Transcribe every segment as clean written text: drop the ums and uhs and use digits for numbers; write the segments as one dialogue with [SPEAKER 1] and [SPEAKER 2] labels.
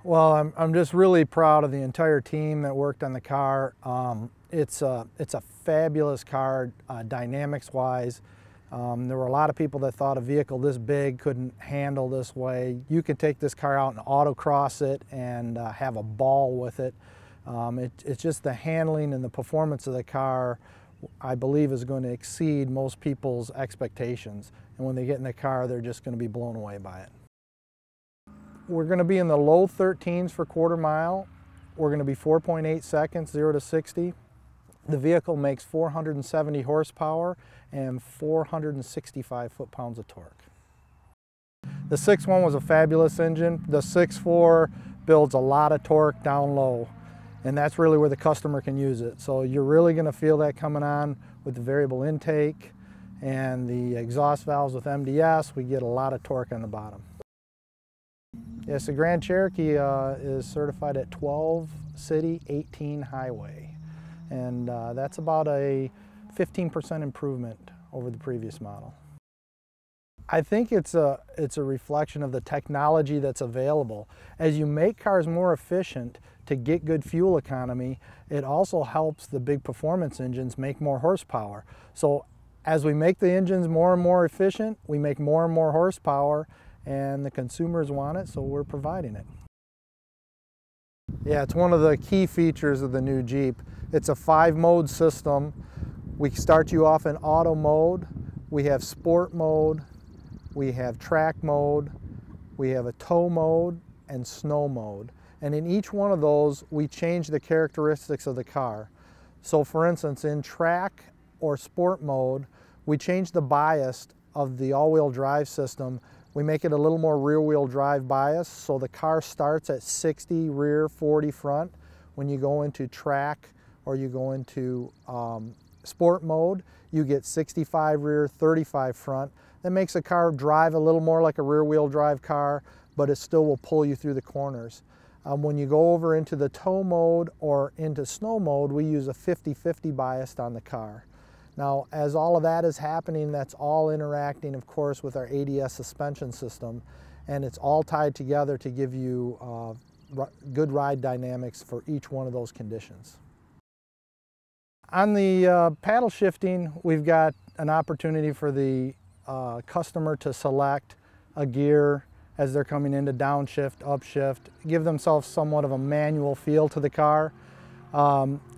[SPEAKER 1] Well, I'm just really proud of the entire team that worked on the car. It's a fabulous car, dynamics-wise. There were a lot of people that thought a vehicle this big couldn't handle this way. You can take this car out and autocross it and have a ball with it. It's just the handling and the performance of the car, I believe, is going to exceed most people's expectations. And when they get in the car, they're just going to be blown away by it. We're going to be in the low 13s for quarter mile. We're going to be 4.8 seconds, 0 to 60. The vehicle makes 470 horsepower and 465 foot-pounds of torque. The 6.1 was a fabulous engine. The 6.4 builds a lot of torque down low, and that's really where the customer can use it. So you're really going to feel that coming on with the variable intake and the exhaust valves with MDS. We get a lot of torque on the bottom. Yes, the Grand Cherokee is certified at 12 city, 18 highway. And that's about a 15% improvement over the previous model. I think it's a reflection of the technology that's available. As you make cars more efficient to get good fuel economy, it also helps the big performance engines make more horsepower. So as we make the engines more and more efficient, we make more and more horsepower, and the consumers want it, so we're providing it. Yeah, it's one of the key features of the new Jeep. It's a 5-mode system. We start you off in auto mode. We have sport mode. We have track mode. We have a tow mode and snow mode. And in each one of those, we change the characteristics of the car. So for instance, in track or sport mode, we change the bias of the all-wheel drive system. We make it a little more rear-wheel drive bias, so the car starts at 60 rear, 40 front. When you go into track or you go into sport mode, you get 65 rear, 35 front. That makes the car drive a little more like a rear-wheel drive car, but it still will pull you through the corners. When you go over into the tow mode or into snow mode, we use a 50-50 bias on the car. Now, as all of that is happening, that's all interacting, of course, with our ADS suspension system, and it's all tied together to give you good ride dynamics for each one of those conditions. On the paddle shifting, we've got an opportunity for the customer to select a gear as they're coming into downshift, upshift, give themselves somewhat of a manual feel to the car.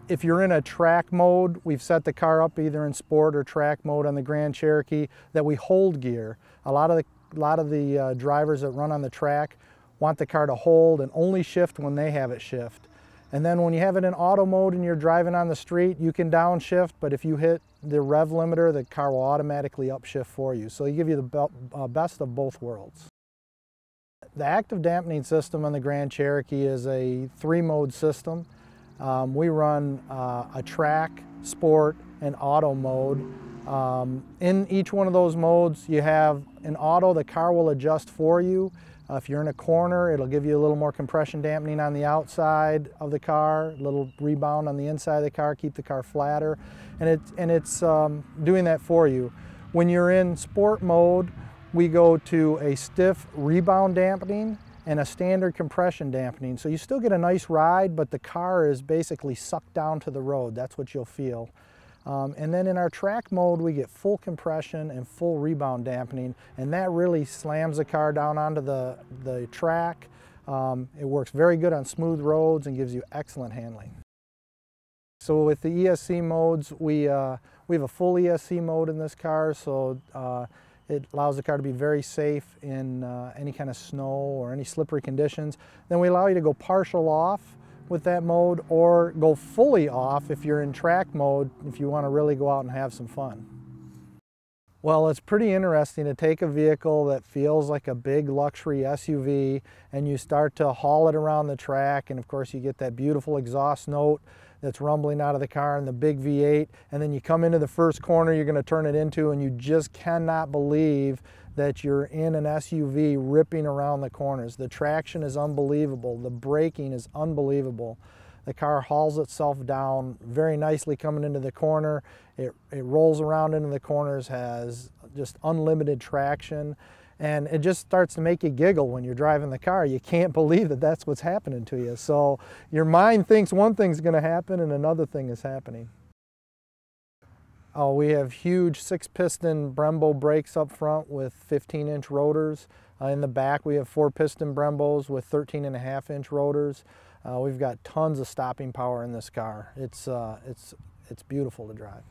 [SPEAKER 1] If you're in a track mode, we've set the car up either in sport or track mode on the Grand Cherokee that we hold gear. A lot of the drivers that run on the track want the car to hold and only shift when they have it shift. And then when you have it in auto mode and you're driving on the street, you can downshift, but if you hit the rev limiter, the car will automatically upshift for you. So you give you the best of both worlds. The active dampening system on the Grand Cherokee is a 3-mode system. We run a track, sport, and auto mode. In each one of those modes, you have in auto, the car will adjust for you. If you're in a corner, it'll give you a little more compression dampening on the outside of the car, a little rebound on the inside of the car, keep the car flatter, and it's doing that for you. When you're in sport mode, we go to a stiff rebound dampening and a standard compression dampening. So you still get a nice ride, but the car is basically sucked down to the road. That's what you'll feel. And then in our track mode, we get full compression and full rebound dampening, and that really slams the car down onto the track. It works very good on smooth roads and gives you excellent handling. So with the ESC modes, we have a full ESC mode in this car, so it allows the car to be very safe in any kind of snow or any slippery conditions. Then we allow you to go partial off with that mode or go fully off if you're in track mode, if you want to really go out and have some fun. Well, it's pretty interesting to take a vehicle that feels like a big luxury SUV and you start to haul it around the track, and of course you get that beautiful exhaust note that's rumbling out of the car and the big V8, and then you come into the first corner you're going to turn it into and you just cannot believe that you're in an SUV ripping around the corners. The traction is unbelievable, the braking is unbelievable. The car hauls itself down very nicely coming into the corner. It rolls around into the corners, has just unlimited traction, And it just starts to make you giggle when you're driving the car. You can't believe that that's what's happening to you. So your mind thinks one thing's going to happen and another thing is happening. Oh, we have huge 6-piston Brembo brakes up front with 15-inch rotors. In the back we have 4-piston Brembos with 13.5-inch rotors. We've got tons of stopping power in this car. It's beautiful to drive.